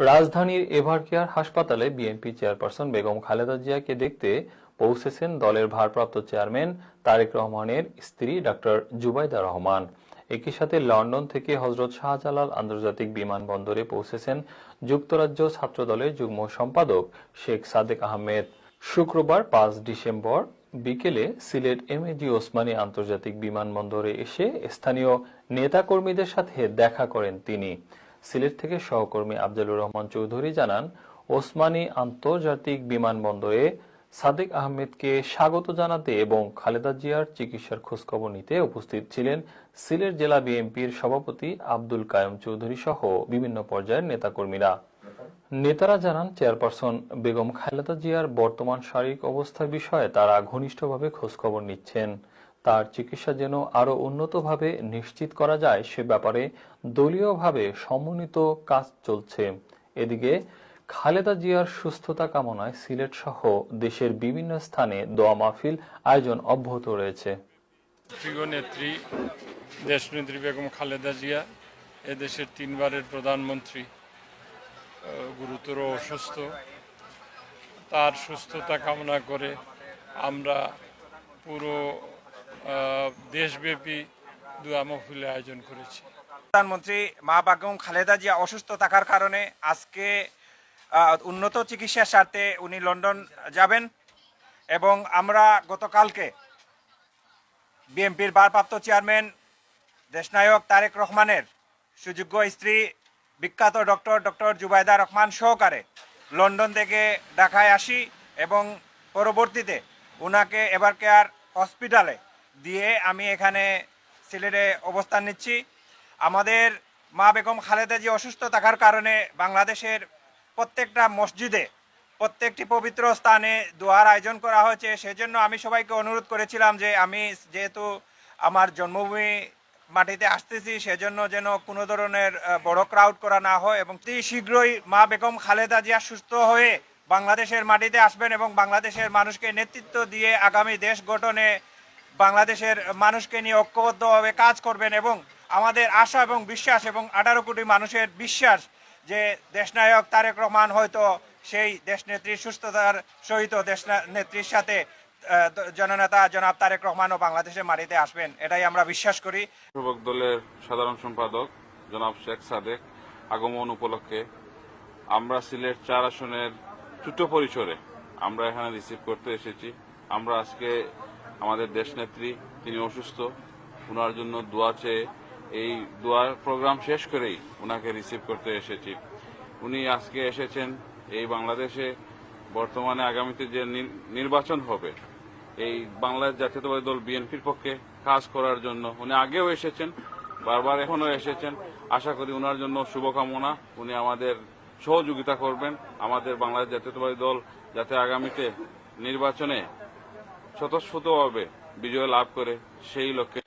রাজধানীর এভারকেয়ার হাসপাতালে BNP chairperson Begum Khaleda জিয়াকে দেখতে পৌঁছেছেন দলের ভারপ্রাপ্ত চেয়ারম্যান তারেক রহমানের স্ত্রী ডাক্তার জুবাইদা রহমান। একই সাথে লন্ডন থেকে হযরত শাহজালাল আন্তর্জাতিক বিমানবন্দরে পৌঁছেছেন যুক্তরাজ্য ছাত্রদলের যুগ্ম সম্পাদক শেখ সাদেক আহমেদ। শুক্রবার ৫ ডিসেম্বর বিকেলে সিলেট এমএজি ওসমানী আন্তর্জাতিক বিমানবন্দরে এসে স্থানীয় নেতাকর্মীদের সাথে দেখা করেন তিনি। সিলেট থেকে সহকর্মী আফজালুর রহমান চৌধুরী জানান, ওসমানী আন্তর্জাতিক বিমানবন্দরে সাদেক আহমেদকে স্বাগত জানাতে এবং খালেদা জিয়ার চিকিৎসার খোঁজখবর নিতে উপস্থিত ছিলেন সিলেট জেলা বিএনপির সভাপতি আব্দুল কায়ুম চৌধুরী সহ বিভিন্ন পর্যায়ের নেতাকর্মীরা। নেতারা জানান, চেয়ারপারসন বেগম খালেদা জিয়ার বর্তমান শারীরিক অবস্থার বিষয়ে তারা ঘনিষ্ঠভাবে খোঁজখবর নিচ্ছেন। তার চিকিৎসা যেন আরও উন্নতভাবে নিশ্চিত করা যায় সে ব্যাপারে দলীয়ভাবে সমন্বিত কাজ চলছে। এদিকে খালেদা জিয়ার সুস্থতা কামনায় সিলেট সহ দেশের বিভিন্ন স্থানে দোয়া মাহফিল আয়োজন অব্যাহত রয়েছে। প্রিয় নেত্রী দেশনেত্রী বেগম খালেদা জিয়া এদেশের ৩ বারের প্রধানমন্ত্রী গুরুতর অসুস্থ। তার সুস্থতা কামনা করে আমরা পুরো দেশব্যাপী দোয়া মাহফিলের আয়োজন করেছি। প্রধানমন্ত্রী মা বেগম খালেদা জিয়া অসুস্থ থাকার কারণে আজকে উন্নত চিকিৎসার স্বার্থে উনি লন্ডন যাবেন এবং আমরা গতকালকে বিএনপির ভারপ্রাপ্ত চেয়ারম্যান দেশনায়ক তারেক রহমানের সুযোগ্য স্ত্রী বিখ্যাত ডক্টর জুবাইদা রহমান সহকারে লন্ডন থেকে ঢাকায় আসি এবং পরবর্তীতে ওনাকে এভারকেয়ার হসপিটালে দিয়ে আমি এখানে সিলেটে অবস্থান নিচ্ছি। আমাদের মা বেগম খালেদা জিয়া অসুস্থ থাকার কারণে বাংলাদেশের প্রত্যেকটা মসজিদে প্রত্যেকটি পবিত্র স্থানে দোয়ার আয়োজন করা হয়েছে। সেজন্য আমি সবাইকে অনুরোধ করেছিলাম যে আমি যেহেতু আমার জন্মভূমি মাটিতে আসতেছি সেজন্য যেন কোনো ধরনের বড় ক্রাউড করা না হয় এবং শীঘ্রই মা বেগম খালেদা জিয়া সুস্থ হয়ে বাংলাদেশের মাটিতে আসবেন এবং বাংলাদেশের মানুষকে নেতৃত্ব দিয়ে আগামী দেশ গঠনে বাংলাদেশের মানুষকে নিয়ে ঐক্যবদ্ধভাবে কাজ করবেন এবং আমাদের আশা এবং বিশ্বাস এবং 18 কোটি মানুষের বিশ্বাস যে দেশনায়ক তারেক রহমান হয়তো সেই দেশনেত্রীর সুস্থতার সহিত দেশনেত্রীর সাথে জননেতা জনাব তারেক রহমানও বাংলাদেশের মাটিতে আসবেন, এটাই আমরা বিশ্বাস করি। যুবক দলের সাধারণ সম্পাদক জনাব শেখ সাদেক আগমন উপলক্ষে আমরা সিলেট 4 আসনের ছোট পরিসরে আমরা এখানে রিসিভ করতে এসেছি। আমরা আজকে আমাদের দেশনেত্রী তিনি অসুস্থ, ওনার জন্য দোয়া চেয়ে এই দোয়ার প্রোগ্রাম শেষ করেই ওনাকে রিসিভ করতে এসেছি। উনি আজকে এসেছেন এই বাংলাদেশে বর্তমানে আগামীতে যে নির্বাচন হবে এই বাংলাদেশ জাতীয়তাবাদী দল বিএনপির পক্ষে কাজ করার জন্য। উনি আগেও এসেছেন, বারবার এখনো এসেছেন। আশা করি ওনার জন্য শুভকামনা, উনি আমাদের সহযোগিতা করবেন আমাদের বাংলাদেশ জাতীয়তাবাদী দল যাতে আগামীতে নির্বাচনে স্বতঃস্ফূর্তভাবে বিজয় লাভ করে সেই লক্ষ্যে